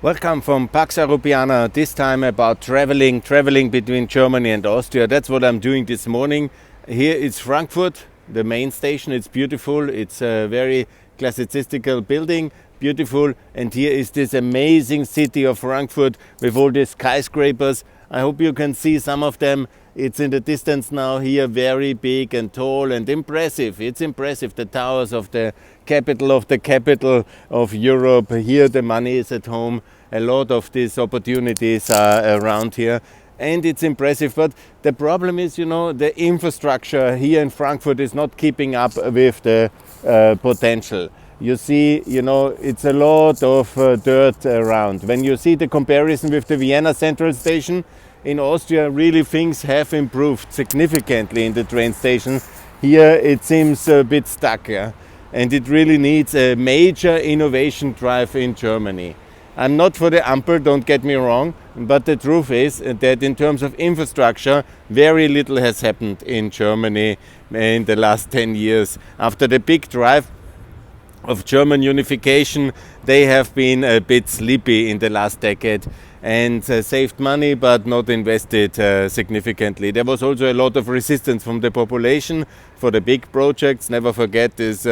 Welcome from Pax Europiana, this time about traveling between Germany and Austria. That's what I'm doing this morning. Here is Frankfurt, the main station. It's beautiful. It's a very classicistical building, beautiful. And here is this amazing city of Frankfurt with all these skyscrapers. I hope you can see some of them. It's in the distance now here, very big and tall and impressive. It's impressive, the towers of the capital of Europe. Here the money is at home. A lot of these opportunities are around here. And it's impressive, but the problem is, the infrastructure here in Frankfurt is not keeping up with the potential. You see, it's a lot of dirt around. When you see the comparison with the Vienna Central Station, in Austria, really things have improved significantly in the train station. Here it seems a bit stuck, yeah? And it really needs a major innovation drive in Germany. I'm not for the Ampel, don't get me wrong, but the truth is that in terms of infrastructure, very little has happened in Germany in the last 10 years. After the big drive of German unification, they have been a bit sleepy in the last decade and saved money but not invested significantly. There was also a lot of resistance from the population for the big projects. Never forget this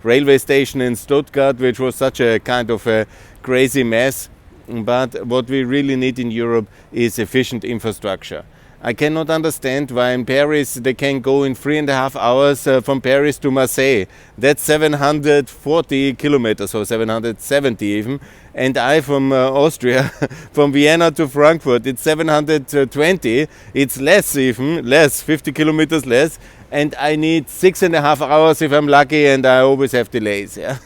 railway station in Stuttgart, which was such a kind of a crazy mess. But what we really need in Europe is efficient infrastructure. I cannot understand why in Paris they can go in 3.5 hours from Paris to Marseille. That's 740 kilometers or 770 even. And I from Austria, from Vienna to Frankfurt, it's 720. It's less even, 50 kilometers less. And I need 6.5 hours if I'm lucky, and I always have delays. Yeah?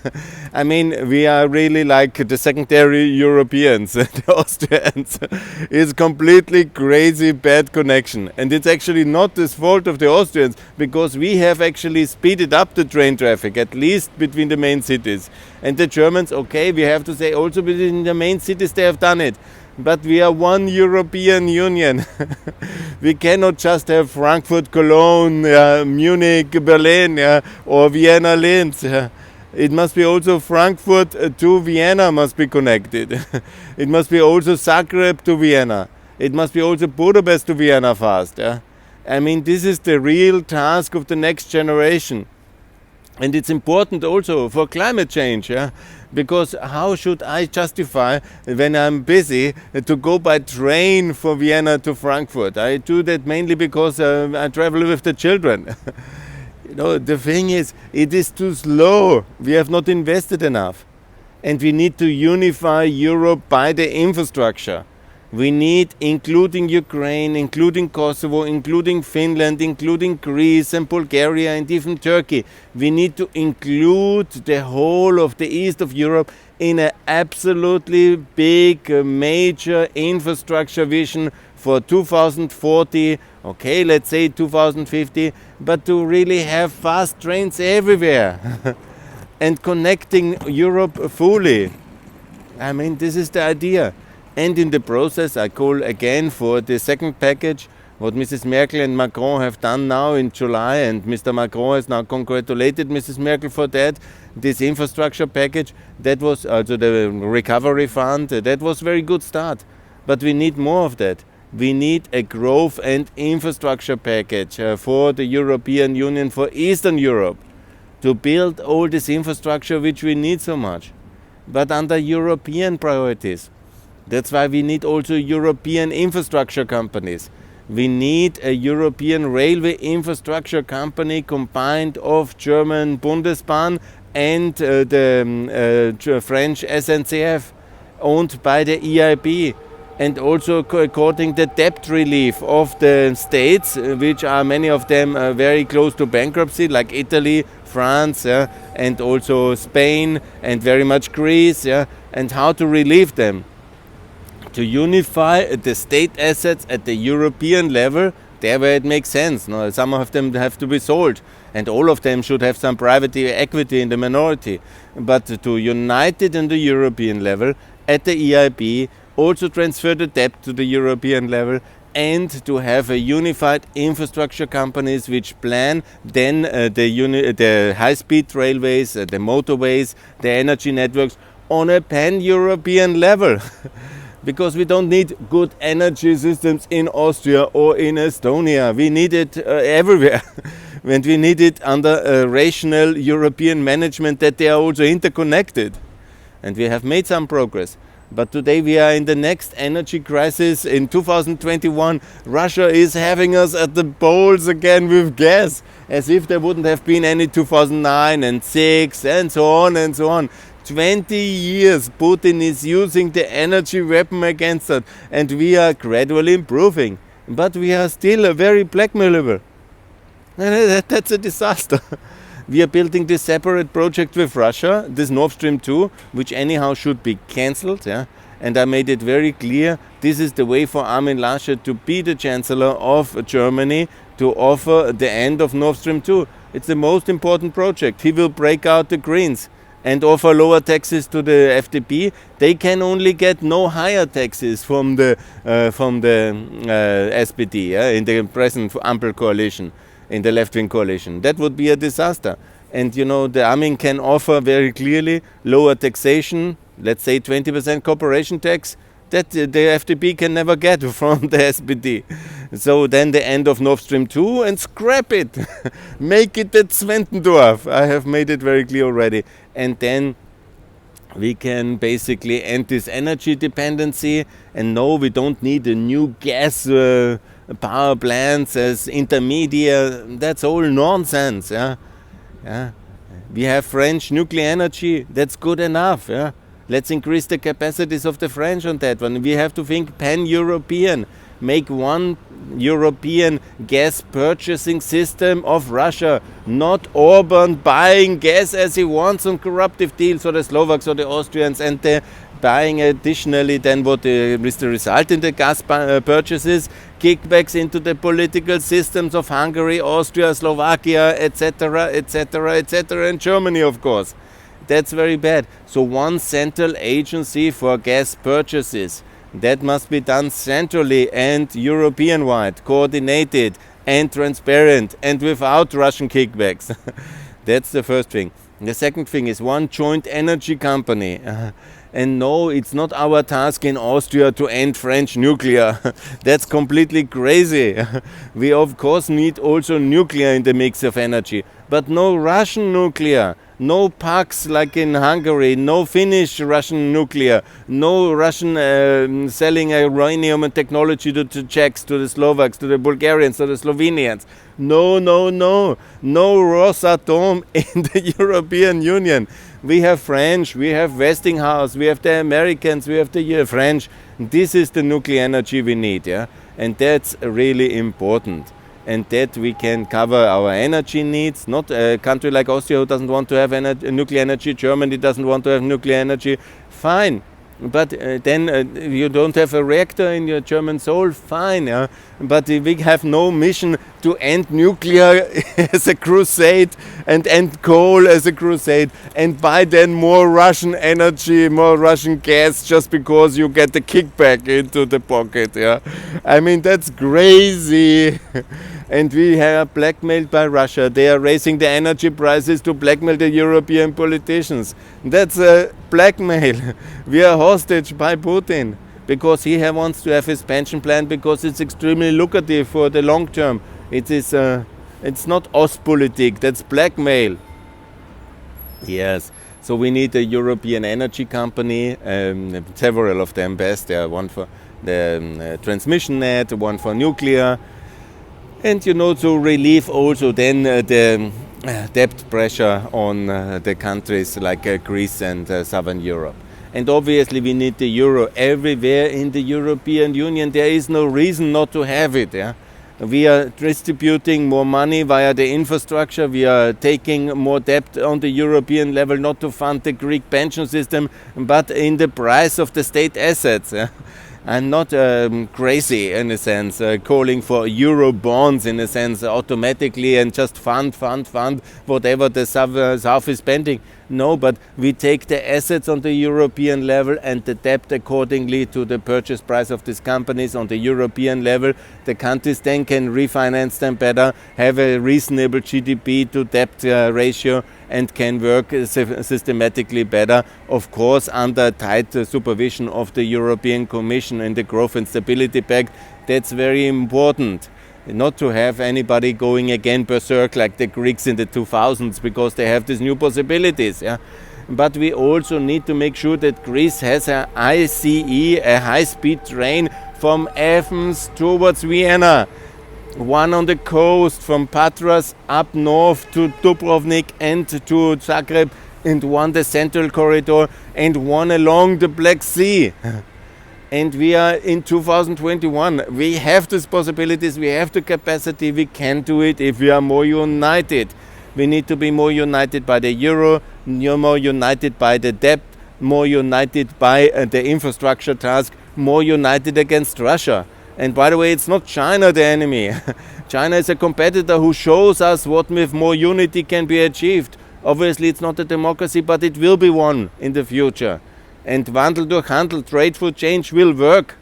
I mean, we are really like the secondary Europeans, the Austrians. It's completely crazy bad connection. And it's actually not the fault of the Austrians, because we have actually speeded up the train traffic, at least between the main cities. And the Germans, okay, we have to say also between the main cities they have done it. But we are one European Union. We cannot just have Frankfurt, Cologne, Munich, Berlin, or Vienna, Linz. It must be also Frankfurt to Vienna must be connected. It must be also Zagreb to Vienna. It must be also Budapest to Vienna fast. I mean, this is the real task of the next generation. And it's important also for climate change, because how should I justify when I'm busy to go by train from Vienna to Frankfurt? I do that mainly because I travel with the children. The thing is, it is too slow. We have not invested enough. And we need to unify Europe by the infrastructure. We need, including Ukraine, including Kosovo, including Finland, including Greece and Bulgaria and even Turkey. We need to include the whole of the east of Europe in an absolutely big, major infrastructure vision for 2040, okay, let's say 2050, but to really have fast trains everywhere and connecting Europe fully. I mean, this is the idea. And in the process, I call again for the second package, what Mrs. Merkel and Macron have done now in July, and Mr. Macron has now congratulated Mrs. Merkel for that. This infrastructure package, that was also the recovery fund, that was a very good start. But we need more of that. We need a growth and infrastructure package for the European Union, for Eastern Europe, to build all this infrastructure which we need so much, but under European priorities. That's why we need also European infrastructure companies. We need a European railway infrastructure company combined of German Bundesbahn and the French SNCF, owned by the EIB. And also according the debt relief of the states, which are many of them very close to bankruptcy, like Italy, France, and also Spain, and very much Greece, and how to relieve them. To unify the state assets at the European level, there where it makes sense. No, some of them have to be sold, and all of them should have some private equity in the minority. But to unite it in the European level at the EIB, also transfer the debt to the European level, and to have a unified infrastructure companies which plan then the high-speed railways, the motorways, the energy networks, on a pan-European level. Because we don't need good energy systems in Austria or in Estonia. We need it everywhere. And we need it under a rational European management that they are also interconnected. And we have made some progress. But today we are in the next energy crisis. In 2021, Russia is having us at the polls again with gas, as if there wouldn't have been any 2009 and 6 and so on and so on. 20 years Putin is using the energy weapon against us, and we are gradually improving. But we are still very blackmailable. And that's a disaster. We are building this separate project with Russia, this Nord Stream 2, which anyhow should be cancelled. Yeah? And I made it very clear, this is the way for Armin Laschet to be the Chancellor of Germany, to offer the end of Nord Stream 2. It's the most important project. He will break out the Greens and offer lower taxes to the FDP. They can only get no higher taxes from the SPD, yeah, in the present Ampel coalition, in the left-wing coalition. That would be a disaster. And you know, the Armin can offer very clearly lower taxation, let's say 20% corporation tax, that the FDP can never get from the SPD. So then the end of Nord Stream 2 and scrap it. Make it at Zwentendorf. I have made it very clear already. And then we can basically end this energy dependency. And no, we don't need a new gas power plants as intermediate. That's all nonsense. Yeah? Yeah. We have French nuclear energy. That's good enough. Yeah? Let's increase the capacities of the French on that one. We have to think pan-European. Make one European gas purchasing system of Russia. Not Orban buying gas as he wants on corruptive deals, or the Slovaks or the Austrians, and they're buying additionally than what is the result in the gas purchases, kickbacks into the political systems of Hungary, Austria, Slovakia, etc., etc., etc., and Germany, of course. That's very bad. So one central agency for gas purchases. That must be done centrally and European-wide, coordinated and transparent and without Russian kickbacks. That's the first thing. The second thing is one joint energy company. And no, it's not our task in Austria to end French nuclear. That's completely crazy. We of course need also nuclear in the mix of energy, but no Russian nuclear. No PAX like in Hungary, no Finnish Russian nuclear, no Russian selling uranium and technology to the Czechs, to the Slovaks, to the Bulgarians, to the Slovenians. No, no, no. No Rosatom in the European Union. We have French, we have Westinghouse, we have the Americans, we have the French. This is the nuclear energy we need, yeah? And that's really important. And that we can cover our energy needs. Not a country like Austria who doesn't want to have nuclear energy, Germany doesn't want to have nuclear energy, fine. But then you don't have a reactor in your German soul, fine. Yeah? But we have no mission to end nuclear as a crusade and end coal as a crusade and buy then more Russian energy, more Russian gas just because you get the kickback into the pocket. Yeah? I mean, that's crazy. And we are blackmailed by Russia. They are raising the energy prices to blackmail the European politicians. That's a blackmail. We are hostage by Putin because he wants to have his pension plan because it's extremely lucrative for the long term. It is. It's not Ostpolitik. That's blackmail. Yes. So we need a European energy company. Several of them best. There are one for the transmission net, one for nuclear. And you know, to relieve also then the debt pressure on the countries like Greece and Southern Europe. And obviously we need the euro everywhere in the European Union. There is no reason not to have it. Yeah? We are distributing more money via the infrastructure. We are taking more debt on the European level, not to fund the Greek pension system, but in the price of the state assets. Yeah? I'm not crazy in a sense, calling for euro bonds in a sense automatically and just fund whatever the South is spending. No, but we take the assets on the European level and the debt accordingly to the purchase price of these companies on the European level. The countries then can refinance them better, have a reasonable GDP to debt ratio, and can work systematically better, of course under tight supervision of the European Commission and the Growth and Stability Pact. That's very important. Not to have anybody going again berserk like the Greeks in the 2000s, because they have these new possibilities. Yeah? But we also need to make sure that Greece has an ICE, a high-speed train from Athens towards Vienna. One on the coast from Patras up north to Dubrovnik and to Zagreb, and one the Central Corridor, and one along the Black Sea. And we are in 2021. We have these possibilities, we have the capacity, we can do it if we are more united. We need to be more united by the euro, more united by the debt, more united by the infrastructure task, more united against Russia. And by the way, it's not China the enemy. China is a competitor who shows us what with more unity can be achieved. Obviously, it's not a democracy, but it will be one in the future. And Wandel durch Handel, trade for change, will work.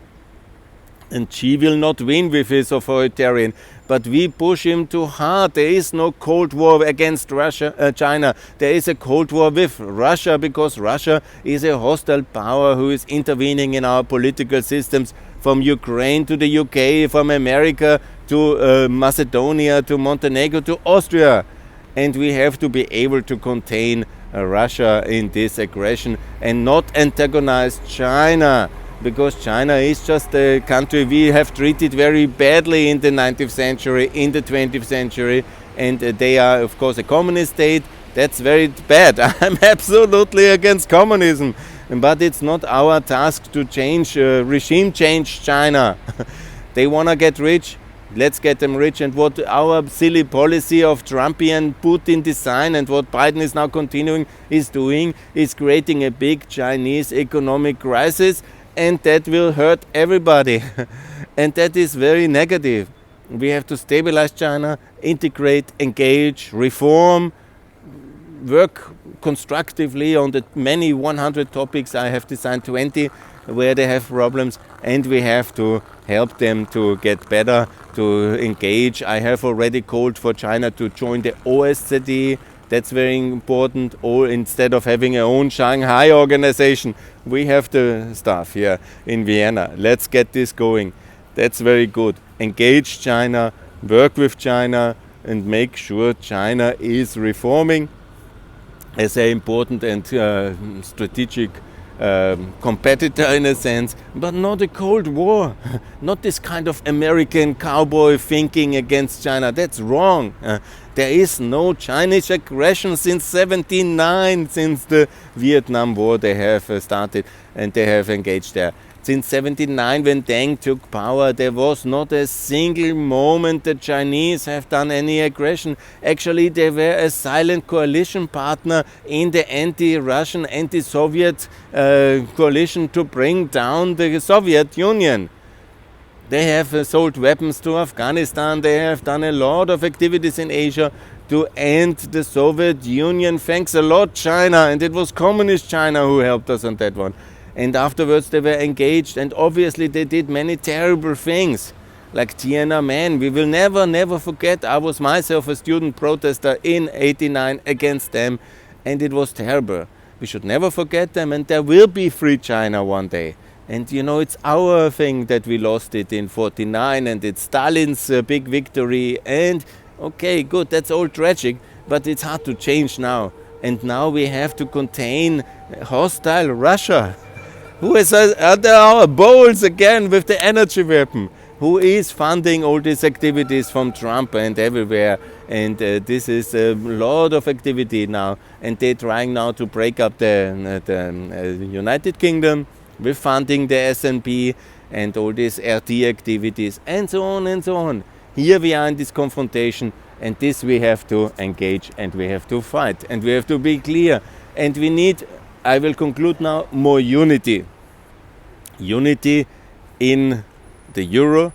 And Xi will not win with his authoritarian. But we push him too hard. There is no Cold War against China. There is a Cold War with Russia, because Russia is a hostile power who is intervening in our political systems, from Ukraine to the UK, from America to Macedonia to Montenegro to Austria. And we have to be able to contain Russia in this aggression and not antagonize China, because China is just a country we have treated very badly in the 19th century, in the 20th century, and they are of course a communist state. That's very bad. I'm absolutely against communism, but it's not our task to change, regime change China. They want to get rich. Let's get them rich. And what our silly policy of Trumpian Putin design and what Biden is now continuing is doing is creating a big Chinese economic crisis, and that will hurt everybody. And that is very negative. We have to stabilize China, integrate, engage, reform, work constructively on the many 100 topics. I have designed 20 where they have problems, and we have to help them to get better, to engage. I have already called for China to join the OSCE. That's very important. Or instead of having our own Shanghai organization, we have the stuff here in Vienna. Let's get this going. That's very good. Engage China, work with China, and make sure China is reforming as an important and strategic competitor in a sense, but not a Cold War, not this kind of American cowboy thinking against China. That's wrong. There is no Chinese aggression since 1979, since the Vietnam War they have started and they have engaged there. Since 1979, when Deng took power, there was not a single moment the Chinese have done any aggression. Actually, they were a silent coalition partner in the anti-Russian, anti-Soviet coalition to bring down the Soviet Union. They have sold weapons to Afghanistan. They have done a lot of activities in Asia to end the Soviet Union. Thanks a lot, China. And it was Communist China who helped us on that one. And afterwards they were engaged, and obviously they did many terrible things, like Tiananmen. We will never forget. I was myself a student protester in '89 against them, and it was terrible. We should never forget them, and there will be free China one day. And you know, it's our thing that we lost it in '49, and it's Stalin's big victory. And okay, good, that's all tragic, but it's hard to change now. And now we have to contain hostile Russia, who is under our bowls again with the energy weapon, who is funding all these activities from Trump and everywhere. And this is a lot of activity now. And they're trying now to break up the United Kingdom with funding the SNP and all these RT activities and so on and so on. Here we are in this confrontation, and this we have to engage and we have to fight and we have to be clear. And we need, I will conclude now, more unity. Unity in the euro.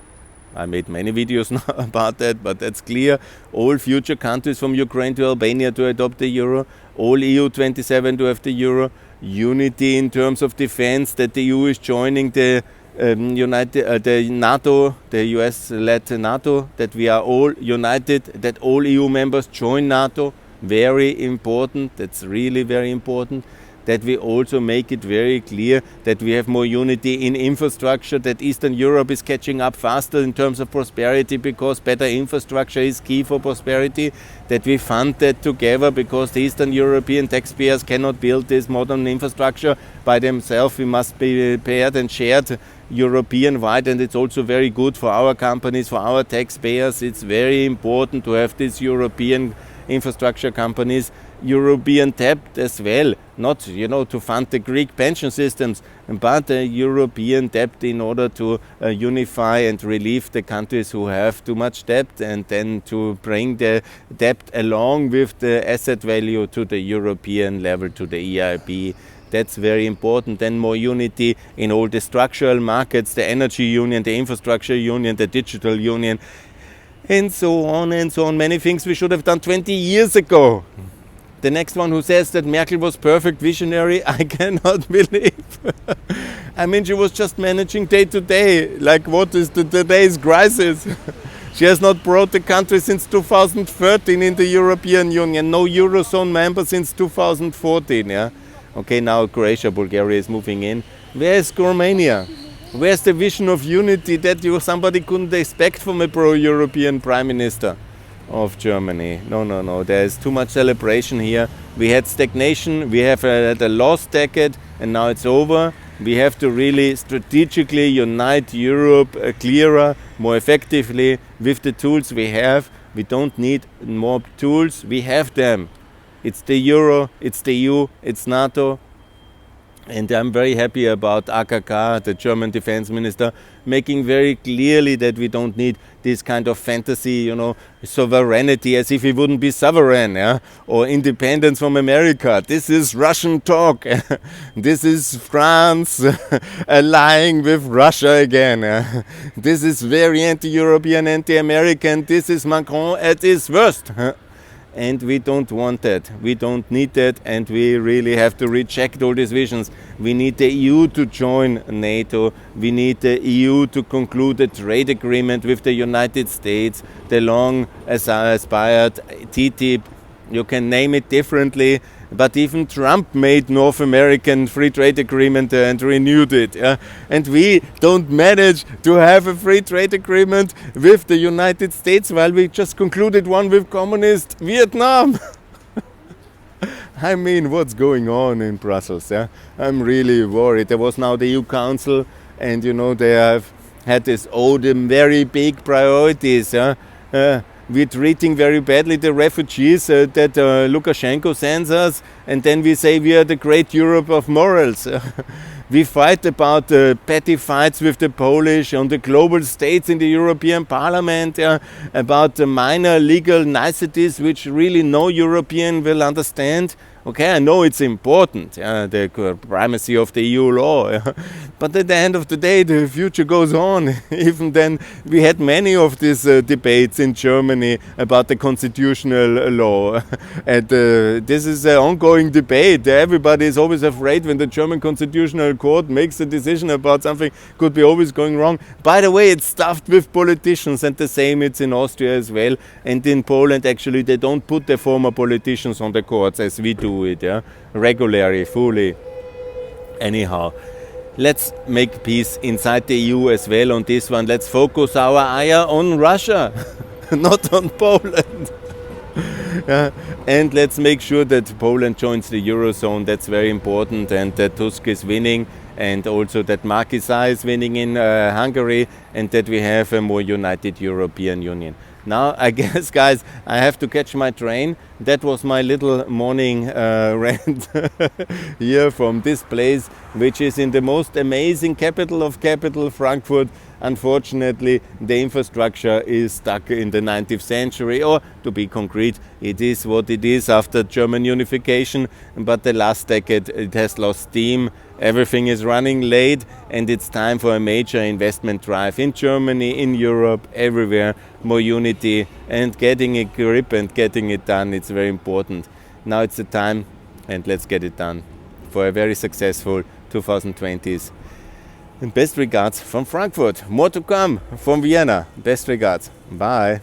I made many videos now about that, but that's clear. All future countries from Ukraine to Albania to adopt the euro. All EU 27 to have the euro. Unity in terms of defense, that the EU is joining the the NATO, the US-led NATO, that we are all united, that all EU members join NATO. very important. That's really very important. That we also make it very clear that we have more unity in infrastructure, that Eastern Europe is catching up faster in terms of prosperity because better infrastructure is key for prosperity, that we fund that together because the Eastern European taxpayers cannot build this modern infrastructure by themselves. We must be paired and shared European-wide, and it's also very good for our companies, for our taxpayers. It's very important to have these European infrastructure companies, European debt as well, not to fund the Greek pension systems, but European debt in order to unify and relieve the countries who have too much debt, and then to bring the debt along with the asset value to the European level, to the EIB. That's very important. Then more unity in all the structural markets, the energy union, the infrastructure union, the digital union, and so on and so on. Many things we should have done 20 years ago. The next one who says that Merkel was perfect visionary, I cannot believe. I mean, she was just managing day to day. Like, what is today's crisis? She has not brought the country since 2013 in the European Union. No Eurozone member since 2014. Yeah. Okay, now Croatia, Bulgaria is moving in. Where is Romania? Where's the vision of unity that somebody couldn't expect from a pro-European prime minister of Germany? No. There's too much celebration here. We had stagnation. We have had a lost decade, and now it's over. We have to really strategically unite Europe clearer, more effectively with the tools we have. We don't need more tools. We have them. It's the Euro, it's the EU, it's NATO. And I'm very happy about AKK, the German defense minister, making very clearly that we don't need this kind of fantasy, sovereignty, as if we wouldn't be sovereign, yeah? Or independence from America. This is Russian talk. This is France allying with Russia again. This is very anti-European, anti-American. This is Macron at his worst. And we don't want that. We don't need that, and we really have to reject all these visions. We need the EU to join NATO. We need the EU to conclude a trade agreement with the United States, the long aspired TTIP. You can name it differently, but even Trump made North American free trade agreement and renewed it. And we don't manage to have a free trade agreement with the United States while we just concluded one with communist Vietnam. I mean, what's going on in Brussels? I'm really worried. There was now the EU Council, and they have had this very big priorities. We're treating very badly the refugees that Lukashenko sends us, and then we say we are the great Europe of morals. We fight about petty fights with the Polish on the global states in the European Parliament, about the minor legal niceties which really no European will understand. Okay, I know it's important, the primacy of the EU law, but at the end of the day, the future goes on. Even then, we had many of these debates in Germany about the constitutional law. And this is an ongoing debate. Everybody is always afraid when the German Constitutional Court makes a decision about something, could be always going wrong. By the way, it's stuffed with politicians, and the same it's in Austria as well. And in Poland, actually, they don't put the former politicians on the courts as we do it, regularly, fully. Anyhow, let's make peace inside the EU as well on this one. Let's focus our ire on Russia, not on Poland. And let's make sure that Poland joins the Eurozone. That's very important, and that Tusk is winning, and also that Macky Sall is winning in Hungary, and that we have a more united European Union. Now, I guess, guys, I have to catch my train. That was my little morning rant here from this place, which is in the most amazing capital of capital, Frankfurt. Unfortunately, the infrastructure is stuck in the 19th century, or to be concrete, it is what it is after German unification, but the last decade it has lost steam. Everything is running late, and it's time for a major investment drive in Germany, in Europe, everywhere. More unity and getting a grip and getting it done. It's very important. Now it's the time, and let's get it done for a very successful 2020s. And best regards from Frankfurt. More to come from Vienna. Best regards. Bye.